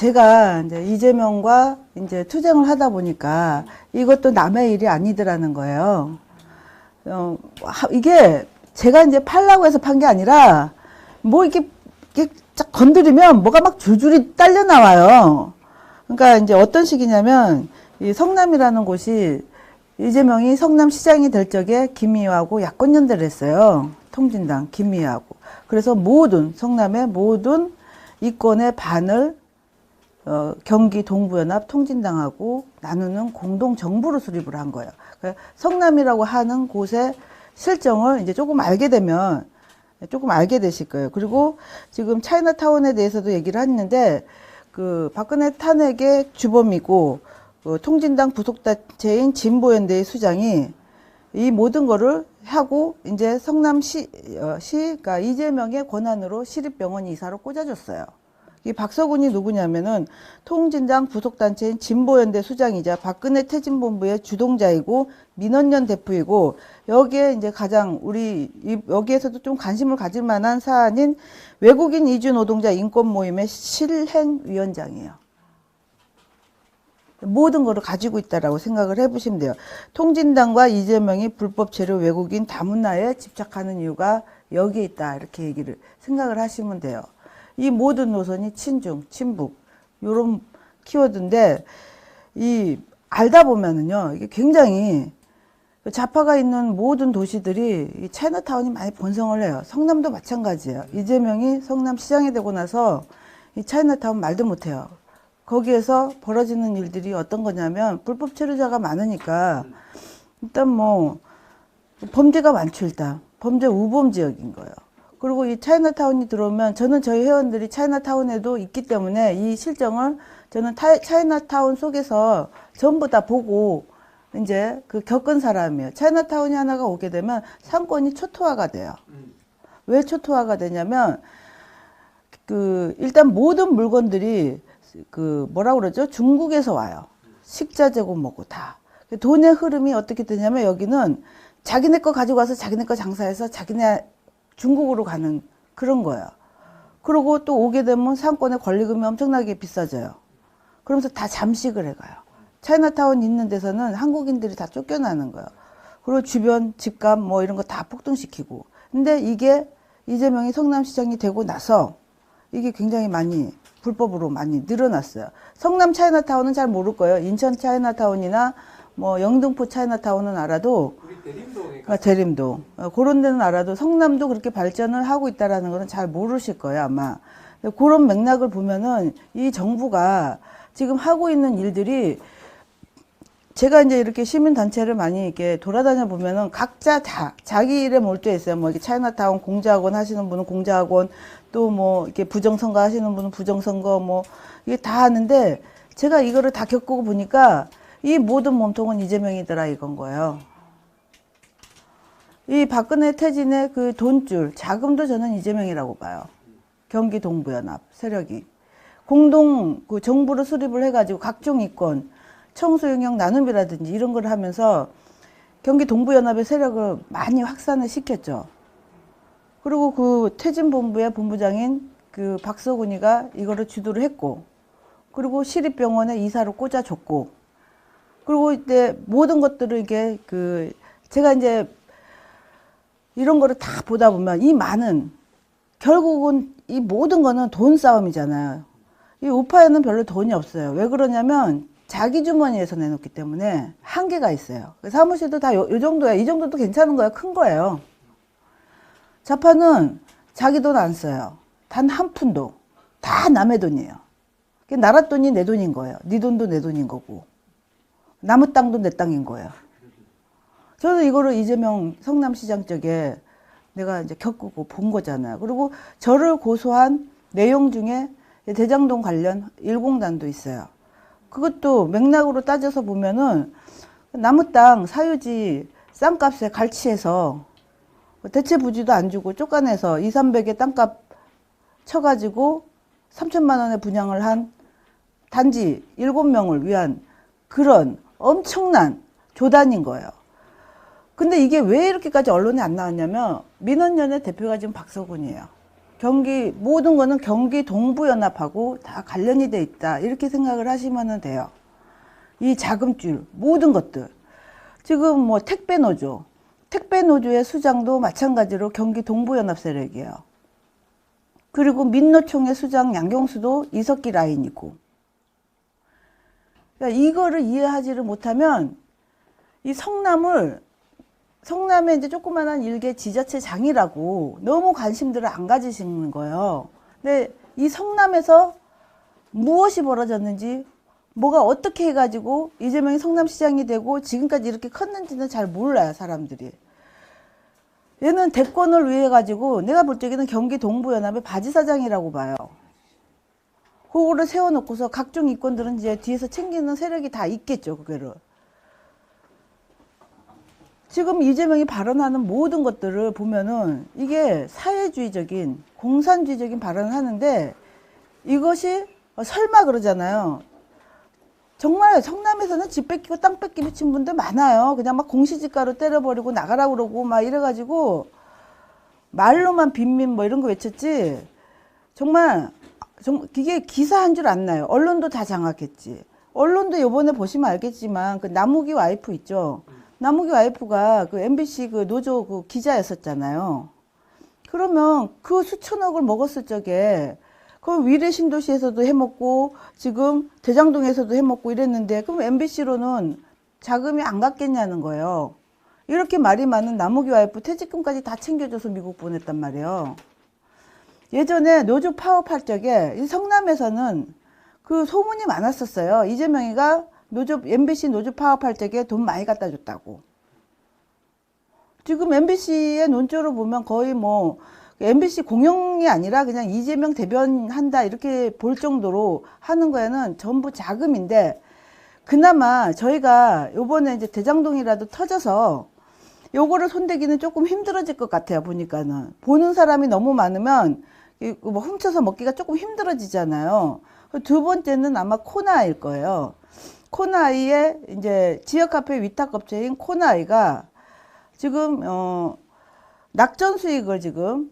제가 이제 이재명과 이제 투쟁을 하다 보니까 이것도 남의 일이 아니더라는 거예요. 이게 제가 이제 팔라고 해서 판 게 아니라 뭐 이렇게 쫙 건드리면 뭐가 막 줄줄이 딸려 나와요. 그러니까 이제 어떤 식이냐면 이 성남이라는 곳이 이재명이 성남시장이 될 적에 김미화하고 야권 연대를 했어요. 통진당 김미화하고. 그래서 성남의 모든 이권의 반을 경기 동부연합 통진당하고 나누는 공동 정부로 수립을 한 거예요. 그러니까 성남이라고 하는 곳의 실정을 이제 조금 알게 되실 거예요. 그리고 지금 차이나타운에 대해서도 얘기를 했는데 그 박근혜 탄핵의 주범이고 통진당 부속단체인 진보연대의 수장이 이 모든 거를 하고 이제 그러니까 이재명의 권한으로 시립병원 이사로 꽂아줬어요. 이 박서군이 누구냐면은 통진당 부속단체인 진보연대 수장이자 박근혜 퇴진본부의 주동자이고 민원연 대표이고 여기에 이제 가장 여기에서도 좀 관심을 가질 만한 사안인 외국인 이주 노동자 인권 모임의 실행위원장이에요. 모든 거를 가지고 있다라고 생각을 해보시면 돼요. 통진당과 이재명이 불법 체류 외국인 다문화에 집착하는 이유가 여기에 있다 이렇게 생각을 하시면 돼요. 이 모든 노선이 친중, 친북 이런 키워드인데 알다 보면은요 이게 굉장히 좌파가 있는 모든 도시들이 이 차이나타운이 많이 번성을 해요. 성남도 마찬가지예요. 이재명이 성남시장이 되고 나서 이 차이나타운 말도 못해요. 거기에서 벌어지는 일들이 어떤 거냐면 불법 체류자가 많으니까 일단 뭐 범죄가 많죠. 일단 범죄 우범 지역인 거예요. 그리고 이 차이나타운이 들어오면 저희 회원들이 차이나타운에도 있기 때문에 이 실정을 저는 차이나타운 속에서 전부 다 보고 이제 겪은 사람이에요. 차이나타운이 하나가 오게 되면 상권이 초토화가 돼요. 왜 초토화가 되냐면 일단 모든 물건들이 뭐라고 그러죠? 중국에서 와요. 식자재고 뭐고 다. 돈의 흐름이 어떻게 되냐면 여기는 자기네 거 가지고 와서 자기네 거 장사해서 자기네 중국으로 가는 그런 거예요. 그리고 또 오게 되면 상권의 권리금이 엄청나게 비싸져요. 그러면서 다 잠식을 해가요. 차이나타운 있는 데서는 한국인들이 다 쫓겨나는 거예요. 그리고 주변 집값 뭐 이런 거 다 폭등시키고. 근데 이게 이재명이 성남시장이 되고 나서 이게 굉장히 많이 불법으로 많이 늘어났어요. 성남 차이나타운은 잘 모를 거예요. 인천 차이나타운이나 뭐 영등포 차이나타운은 알아도 대림동 그런 데는 알아도 성남도 그렇게 발전을 하고 있다라는 거는 잘 모르실 거예요 아마. 그런 맥락을 보면은 이 정부가 지금 하고 있는 일들이 제가 이제 이렇게 시민단체를 많이 이렇게 돌아다녀 보면은 각자 자기 일에 몰두해 있어요. 뭐 이렇게 차이나타운 공자학원 하시는 분은 공자학원, 또 뭐 이렇게 부정선거 하시는 분은 부정선거 뭐 이게 다 하는데 제가 이거를 다 겪고 보니까 이 모든 몸통은 이재명이더라 이건 거예요. 이 박근혜 퇴진의 그 돈줄, 자금도 저는 이재명이라고 봐요. 경기 동부연합 세력이 공동 정부를 수립을 해가지고 각종 이권, 청소 영역 나눔이라든지 이런 걸 하면서 경기 동부연합의 세력을 많이 확산을 시켰죠. 그리고 그 퇴진본부의 본부장인 그 박서군이가 이거를 주도를 했고, 그리고 시립병원에 이사로 꽂아줬고, 그리고 이때 모든 것들을 이게 제가 이제 이런 거를 다 보다 보면 결국은 이 모든 거는 돈 싸움이잖아요. 이 우파에는 별로 돈이 없어요. 왜 그러냐면 자기 주머니에서 내놓기 때문에 한계가 있어요. 사무실도 다 요 정도야. 이 정도도 괜찮은 거예요. 큰 거예요. 좌파는 자기 돈 안 써요. 단 한 푼도. 다 남의 돈이에요. 나라 돈이 내 돈인 거예요. 네 돈도 내 돈인 거고. 남의 땅도 내 땅인 거예요. 저는 이거를 이재명 성남시장 쪽에 내가 이제 겪고 본 거잖아요. 그리고 저를 고소한 내용 중에 대장동 관련 일공단도 있어요. 그것도 맥락으로 따져서 보면은 남의 땅 사유지 싼값에 갈취해서 대체 부지도 안 주고 쫓아내서 200~300의 땅값 쳐가지고 3천만 원에 분양을 한 단지 7명을 위한 그런 엄청난 조단인 거예요. 근데 이게 왜 이렇게까지 언론에 안 나왔냐면 민원연의 대표가 지금 박서군이에요. 모든 거는 경기 동부연합하고 다 관련이 돼 있다. 이렇게 생각을 하시면 돼요. 이 자금줄, 모든 것들. 지금 뭐 택배노조. 택배노조의 수장도 마찬가지로 경기 동부연합 세력이에요. 그리고 민노총의 수장 양경수도 이석기 라인이고. 그러니까 이거를 이해하지를 못하면 이 성남에 이제 조그만한 일개 지자체장이라고 너무 관심들을 안 가지시는 거예요. 근데 이 성남에서 무엇이 벌어졌는지, 뭐가 어떻게 해가지고 이재명이 성남시장이 되고 지금까지 이렇게 컸는지는 잘 몰라요, 사람들이. 얘는 대권을 위해 가지고 내가 볼 적에는 경기 동부연합의 바지사장이라고 봐요. 그거를 세워놓고서 각종 이권들은 이제 뒤에서 챙기는 세력이 다 있겠죠, 그거를. 지금 이재명이 발언하는 모든 것들을 보면은 이게 사회주의적인, 공산주의적인 발언을 하는데 이것이 설마 그러잖아요. 정말 성남에서는 집 뺏기고 땅 뺏기 미친 분들 많아요. 그냥 막 공시지가로 때려버리고 나가라고 그러고 막 이래가지고 말로만 빈민 뭐 이런 거 외쳤지. 정말 이게 기사 한 줄 안 나요. 언론도 다 장악했지. 언론도 요번에 보시면 알겠지만 그 남욱이 와이프 있죠. 남욱이 와이프가 그 MBC 그 노조 그 기자였었잖아요. 그러면 그 수천억을 먹었을 적에 그 위례 신도시에서도 해먹고 지금 대장동에서도 해먹고 이랬는데 그럼 MBC로는 자금이 안 갔겠냐는 거예요. 이렇게 말이 많은 남욱이 와이프 퇴직금까지 다 챙겨줘서 미국 보냈단 말이에요. 예전에 노조 파업할 적에 이 성남에서는 그 소문이 많았었어요. 이재명이가 MBC 노조 파업할 적에 돈 많이 갖다 줬다고. 지금 MBC의 논조를 보면 거의 뭐 MBC 공영이 아니라 그냥 이재명 대변한다 이렇게 볼 정도로 하는 거에는 전부 자금인데, 그나마 저희가 요번에 이제 대장동이라도 터져서 요거를 손대기는 조금 힘들어질 것 같아요. 보니까는 보는 사람이 너무 많으면 뭐 훔쳐서 먹기가 조금 힘들어지잖아요. 두 번째는 아마 코나아일 거예요. 코나아이의 이제 지역 카페 위탁업체인 코나아이가 지금 낙전 수익을 지금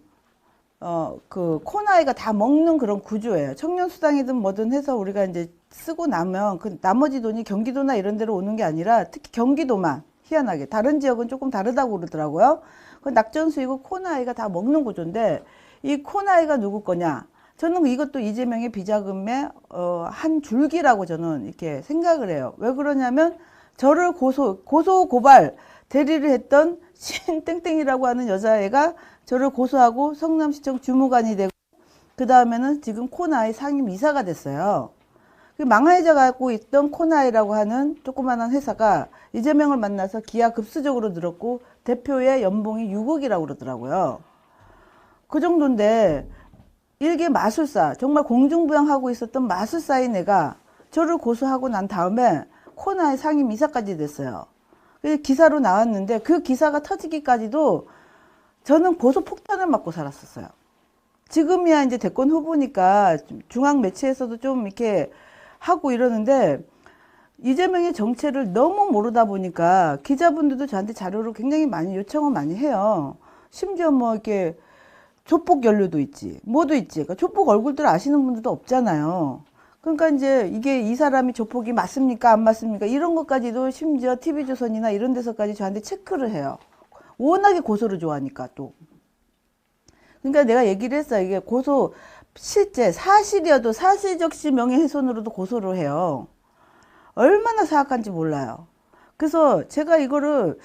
그 코나아이가 다 먹는 그런 구조예요. 청년수당이든 뭐든 해서 우리가 이제 쓰고 나면 그 나머지 돈이 경기도나 이런 데로 오는 게 아니라 특히 경기도만, 희한하게 다른 지역은 조금 다르다고 그러더라고요. 그 낙전 수익을 코나아이가 다 먹는 구조인데, 이 코나아이가 누구 거냐? 저는 이것도 이재명의 비자금의 한 줄기라고 저는 이렇게 생각을 해요. 왜 그러냐면 저를 고소 고발 대리를 했던 신땡땡이라고 하는 여자애가 저를 고소하고 성남시청 주무관이 되고, 그 다음에는 지금 코나아이 상임이사가 됐어요. 망해져 갖고 있던 코나아이라고 하는 조그만한 회사가 이재명을 만나서 기하급수적으로 늘었고 대표의 연봉이 6억이라고 그러더라고요. 그 정도인데 일개 마술사, 정말 공중부양하고 있었던 마술사인 애가 저를 고소하고 난 다음에 코나아이 상임이사까지 됐어요. 기사로 나왔는데 그 기사가 터지기까지도 저는 고소 폭탄을 맞고 살았었어요. 지금이야 이제 대권 후보니까 중앙 매체에서도 좀 이렇게 하고 이러는데, 이재명의 정체를 너무 모르다 보니까 기자분들도 저한테 자료를 굉장히 많이 요청을 많이 해요. 심지어 뭐 이렇게 조폭 연루도 있지, 뭐도 있지. 그러니까 조폭 얼굴들 아시는 분들도 없잖아요. 그러니까 이제 이게 이 사람이 조폭이 맞습니까 안 맞습니까 이런 것까지도 심지어 TV조선이나 이런 데서까지 저한테 체크를 해요. 워낙에 고소를 좋아하니까 또. 그러니까 내가 얘기를 했어요. 이게 고소, 실제 사실이어도 사실적시 명예훼손으로도 고소를 해요. 얼마나 사악한지 몰라요. 그래서 제가 이거를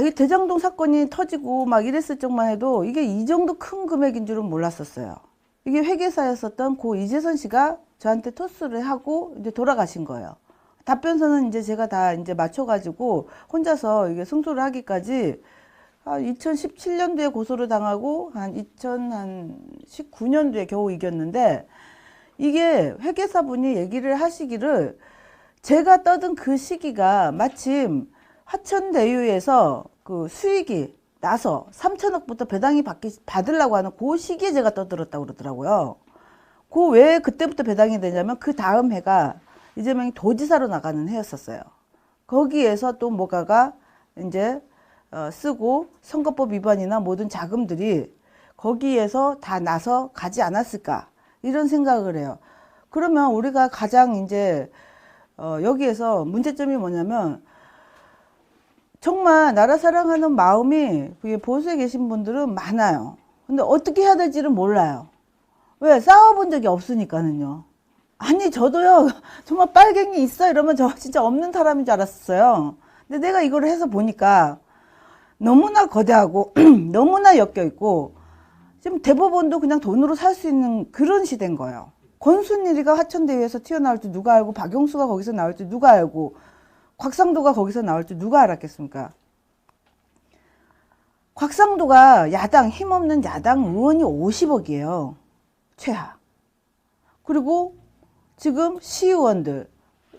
이 대장동 사건이 터지고 막 이랬을 적만 해도 이게 이 정도 큰 금액인 줄은 몰랐었어요. 이게 회계사였었던 고 이재선 씨가 저한테 토스를 하고 이제 돌아가신 거예요. 답변서는 이제 제가 다 이제 맞춰가지고 혼자서 이게 승소를 하기까지 2017년도에 고소를 당하고 한 2019년도에 겨우 이겼는데, 이게 회계사분이 얘기를 하시기를 제가 떠든 그 시기가 마침 화천대유에서 그 수익이 나서 3천억부터 배당이 받으려고 하는 그 시기에 제가 떠들었다고 그러더라고요. 그 왜 그때부터 배당이 되냐면 그 다음 해가 이재명이 도지사로 나가는 해였었어요. 거기에서 또 뭐가가 이제 쓰고 선거법 위반이나 모든 자금들이 거기에서 다 나서 가지 않았을까 이런 생각을 해요. 그러면 우리가 가장 이제 여기에서 문제점이 뭐냐면 정말 나라 사랑하는 마음이 보수에 계신 분들은 많아요. 근데 어떻게 해야 될지를 몰라요. 왜? 싸워본 적이 없으니까는요. 아니 저도요 정말 빨갱이 있어 이러면 저 진짜 없는 사람인 줄 알았어요. 근데 내가 이걸 해서 보니까 너무나 거대하고 너무나 엮여있고 지금 대법원도 그냥 돈으로 살 수 있는 그런 시대인 거예요. 권순일이가 화천대유에서 튀어나올 줄 누가 알고, 박영수가 거기서 나올 줄 누가 알고, 곽상도가 거기서 나올 줄 누가 알았겠습니까? 곽상도가 야당, 힘없는 야당 의원이 50억이에요. 최하. 그리고 지금 시의원들,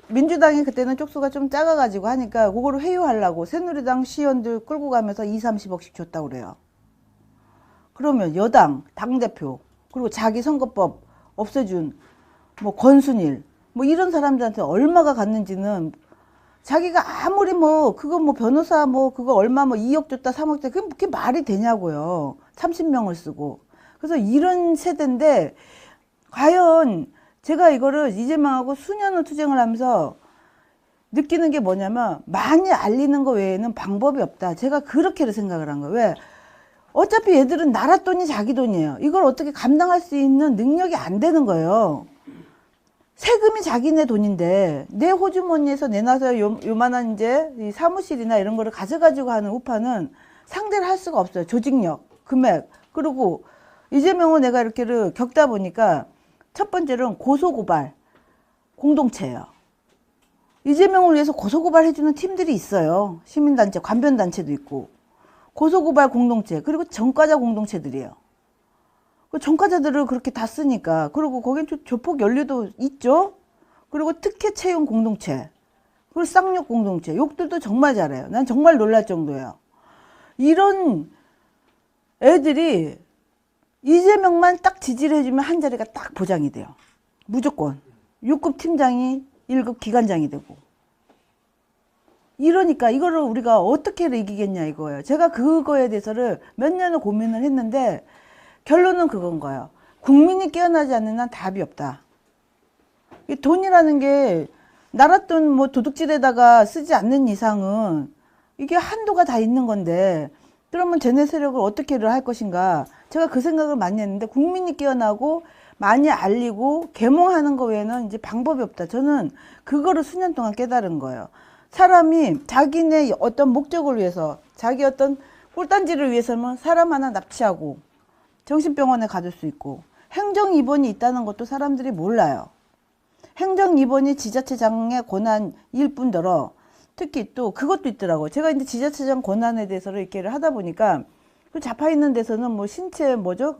민주당이 그때는 쪽수가 좀 작아가지고 하니까 그거를 회유하려고 새누리당 시의원들 끌고 가면서 2, 30억씩 줬다고 그래요. 그러면 여당, 당대표, 그리고 자기 선거법 없애준 뭐 권순일, 뭐 이런 사람들한테 얼마가 갔는지는 자기가 아무리 뭐 그거 뭐 변호사 뭐 그거 얼마 뭐 2억 줬다 3억 줬다 그게 말이 되냐고요. 30명을 쓰고. 그래서 이런 세대인데 과연 제가 이거를 이재명하고 수년을 투쟁을 하면서 느끼는 게 뭐냐면 많이 알리는 거 외에는 방법이 없다. 제가 그렇게 생각을 한 거예요. 왜? 어차피 얘들은 나라 돈이 자기 돈이에요. 이걸 어떻게 감당할 수 있는 능력이 안 되는 거예요. 세금이 자기네 돈인데 내 호주머니에서 내놔서 요만한 이제 이 사무실이나 이런 거를 가져가지고 하는 우파는 상대를 할 수가 없어요. 조직력, 금액. 그리고 이재명은 내가 이렇게를 겪다 보니까 첫 번째로는 고소고발 공동체예요. 이재명을 위해서 고소고발 해주는 팀들이 있어요. 시민단체, 관변단체도 있고. 고소고발 공동체, 그리고 전과자 공동체들이에요. 그 전과자들을 그렇게 다 쓰니까. 그리고 거긴 조폭 연류도 있죠. 그리고 특혜 채용 공동체, 그리고 쌍욕 공동체. 욕들도 정말 잘해요. 난 정말 놀랄 정도예요. 이런 애들이 이재명만 딱 지지를 해주면 한 자리가 딱 보장이 돼요. 무조건. 6급 팀장이 1급 기관장이 되고. 이러니까 이거를 우리가 어떻게 이기겠냐 이거예요. 제가 그거에 대해서를 몇 년을 고민을 했는데 결론은 그건 거예요. 국민이 깨어나지 않는 한 답이 없다. 이 돈이라는 게 나라 돈 뭐 도둑질에다가 쓰지 않는 이상은 이게 한도가 다 있는 건데 그러면 쟤네 세력을 어떻게 할 것인가. 제가 그 생각을 많이 했는데 국민이 깨어나고 많이 알리고 계몽하는 거 외에는 이제 방법이 없다. 저는 그거를 수년 동안 깨달은 거예요. 사람이 자기네 어떤 목적을 위해서 자기 어떤 꿀단지를 위해서는 사람 하나 납치하고 정신병원에 가둘 수 있고 행정입원이 있다는 것도 사람들이 몰라요. 행정입원이 지자체장의 권한일 뿐더러 특히 또 그것도 있더라고요. 제가 이제 지자체장 권한에 대해서를 이렇게 하다 보니까 그 잡혀 있는 데서는 뭐 신체 뭐죠?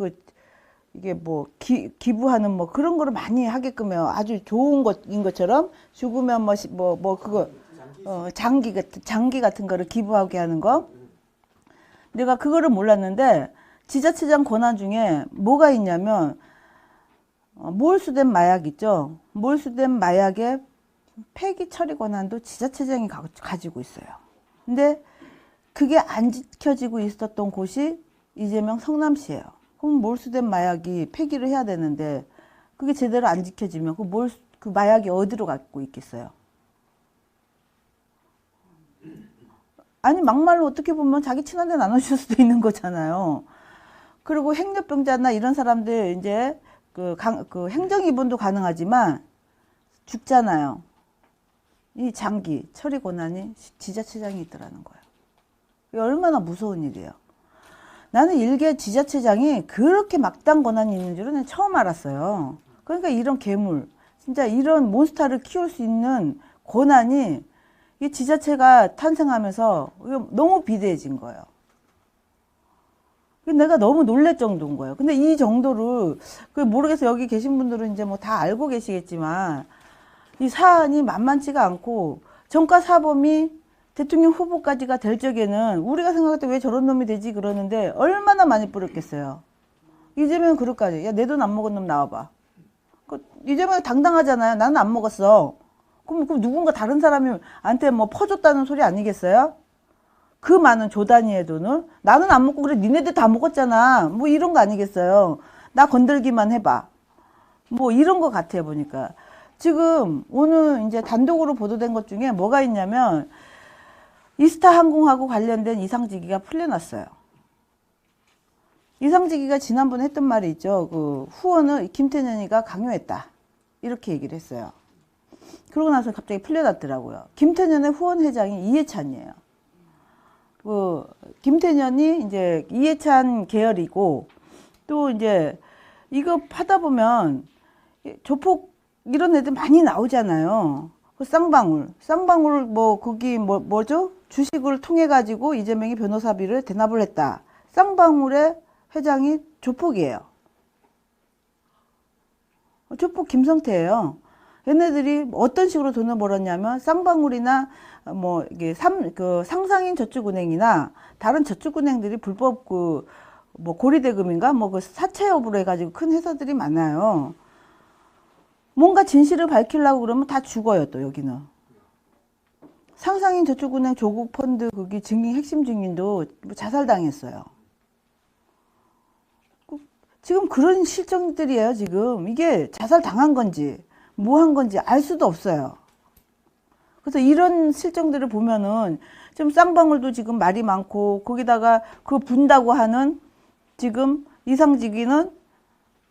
이게 뭐 기부하는 뭐 그런 거를 많이 하게끔 해요. 아주 좋은 것인 것처럼 죽으면 그거 장기 같은 거를 기부하게 하는 거. 내가 그거를 몰랐는데 지자체장 권한 중에 뭐가 있냐면 몰수된 마약 있죠. 몰수된 마약의 폐기 처리 권한도 지자체장이 가지고 있어요. 근데 그게 안 지켜지고 있었던 곳이 이재명 성남시예요. 그럼 몰수된 마약이 폐기를 해야 되는데 그게 제대로 안 지켜지면 그 마약이 어디로 갖고 있겠어요? 아니 막말로 어떻게 보면 자기 친한테 나눠줄 수도 있는 거잖아요. 그리고 행렬병자나 이런 사람들 이제 그 행정입원도 가능하지만 죽잖아요. 이 장기 처리 권한이 지자체장이 있더라는 거예요. 이게 얼마나 무서운 일이에요. 나는 일개 지자체장이 그렇게 막당 권한이 있는 줄은 처음 알았어요. 그러니까 이런 괴물, 진짜 이런 몬스터를 키울 수 있는 권한이 이 지자체가 탄생하면서 너무 비대해진 거예요. 내가 너무 놀랄 정도인 거예요. 근데 이 정도를 모르겠어요. 여기 계신 분들은 이제 뭐 다 알고 계시겠지만 이 사안이 만만치가 않고 정가 사범이 대통령 후보까지가 될 적에는 우리가 생각할 때 왜 저런 놈이 되지 그러는데 얼마나 많이 뿌렸겠어요. 이재명 그릇까지. 야, 내 돈 안 먹은 놈 나와봐. 이재명이 당당하잖아요. 나는 안 먹었어. 그럼 누군가 다른 사람한테 뭐 퍼줬다는 소리 아니겠어요? 그 많은 조 단위의 돈을 나는 안 먹고 그래 니네들 다 먹었잖아. 뭐 이런 거 아니겠어요. 나 건들기만 해봐. 뭐 이런 거 같아요 보니까. 지금 오늘 이제 단독으로 보도된 것 중에 뭐가 있냐면 이스타 항공하고 관련된 이상직위가 풀려났어요. 이상직위가 지난번에 했던 말이 있죠. 그 후원을 김태년이가 강요했다. 이렇게 얘기를 했어요. 그러고 나서 갑자기 풀려났더라고요. 김태년의 후원 회장이 이해찬이에요. 그 김태년이 이제 이해찬 계열이고 또 이제 이거 하다 보면 조폭 이런 애들 많이 나오잖아요. 그 쌍방울 뭐 거기 뭐죠? 주식을 통해 가지고 이재명이 변호사비를 대납을 했다. 쌍방울의 회장이 조폭이에요. 조폭 김성태예요. 얘네들이 어떤 식으로 돈을 벌었냐면 쌍방울이나 뭐 이게 그 상상인 저축은행이나 다른 저축은행들이 불법 그 뭐 고리대금인가 뭐 그 사채업으로 해가지고 큰 회사들이 많아요. 뭔가 진실을 밝히려고 그러면 다 죽어요. 또 여기는 상상인 저축은행 조국 펀드 거기 증인 핵심 증인도 뭐 자살당했어요. 지금 그런 실정들이에요. 지금 이게 자살당한 건지 뭐 한 건지 알 수도 없어요. 그래서 이런 실정들을 보면은 좀 쌍방울도 지금 말이 많고 거기다가 그 분다고 하는 지금 이상직위는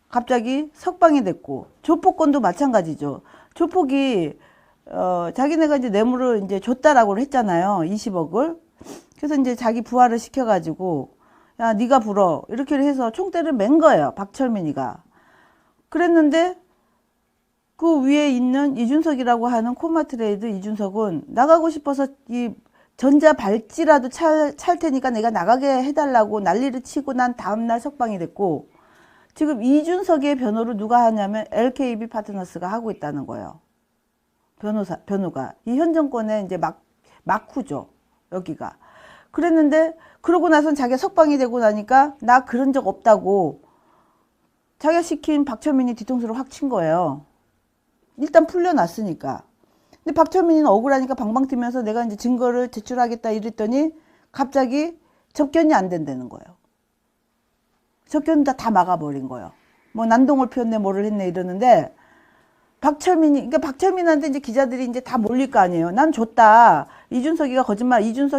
갑자기 석방이 됐고 조폭건도 마찬가지죠. 조폭이 자기네가 이제 뇌물을 이제 줬다라고 했잖아요. 20억을. 그래서 이제 자기 부하를 시켜가지고 야 네가 불어 이렇게 해서 총대를 맨 거예요. 박철민이가. 그랬는데 그 위에 있는 이준석이라고 하는 코마트레이드 이준석은 나가고 싶어서 이 전자 발찌라도 찰 테니까 내가 나가게 해달라고 난리를 치고 난 다음날 석방이 됐고 지금 이준석의 변호를 누가 하냐면 LKB 파트너스가 하고 있다는 거예요. 변호가. 이 현 정권의 이제 막후죠. 여기가. 그랬는데 그러고 나선 자기가 석방이 되고 나니까 나 그런 적 없다고 자기가 시킨 박철민이 뒤통수를 확 친 거예요. 일단 풀려났으니까. 근데 박철민이는 억울하니까 방방 뛰면서 내가 이제 증거를 제출하겠다 이랬더니 갑자기 접견이 안 된다는 거예요. 접견 다 막아버린 거예요. 뭐 난동을 피웠네 뭐를 했네 이러는데 그러니까 박철민한테 이제 기자들이 이제 다 몰릴 거 아니에요. 난 줬다. 이준석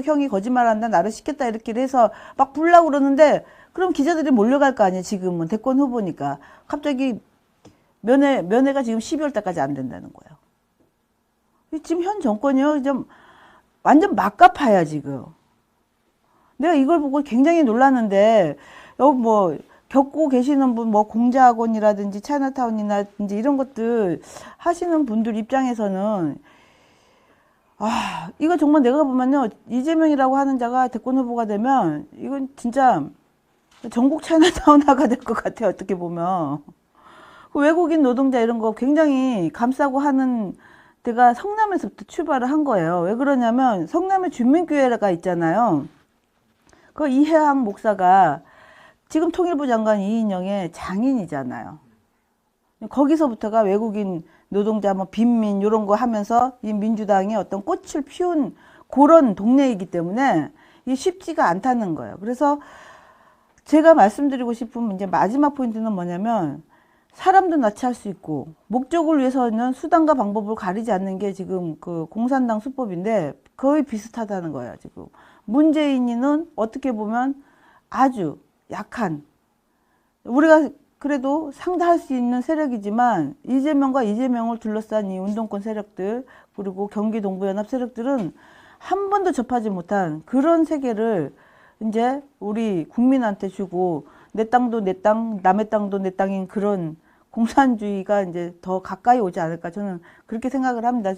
형이 거짓말한다. 나를 시켰다. 이렇게 해서 막 불라고 그러는데 그럼 기자들이 몰려갈 거 아니에요. 지금은 대권 후보니까. 갑자기 면회가 지금 12월 달까지 안 된다는 거예요. 지금 현 정권이요. 좀 완전 막가파야 지금. 내가 이걸 보고 굉장히 놀랐는데 여기 뭐 겪고 계시는 분 뭐 공자학원이라든지 차이나타운이라든지 이런 것들 하시는 분들 입장에서는 이거 정말 내가 보면요 이재명이라고 하는 자가 대권 후보가 되면 이건 진짜 전국 차이나타운화가 될 것 같아요. 어떻게 보면 그 외국인 노동자 이런 거 굉장히 감싸고 하는 데가 성남에서부터 출발을 한 거예요. 왜 그러냐면 성남에 주민교회가 있잖아요. 그 이해학 목사가 지금 통일부 장관 이인영의 장인이잖아요. 거기서부터가 외국인 노동자 뭐 빈민 이런 거 하면서 이 민주당이 어떤 꽃을 피운 그런 동네이기 때문에 이게 쉽지가 않다는 거예요. 그래서 제가 말씀드리고 싶은 이제 마지막 포인트는 뭐냐면 사람도 납치할 수 있고 목적을 위해서는 수단과 방법을 가리지 않는 게 지금 그 공산당 수법인데 거의 비슷하다는 거예요. 지금 문재인이는 어떻게 보면 아주 약한 우리가 그래도 상대할 수 있는 세력이지만 이재명을 둘러싼 이 운동권 세력들 그리고 경기동부연합 세력들은 한 번도 접하지 못한 그런 세계를 이제 우리 국민한테 주고 내 땅도 내 땅, 남의 땅도 내 땅인 그런 공산주의가 이제 더 가까이 오지 않을까 저는 그렇게 생각을 합니다.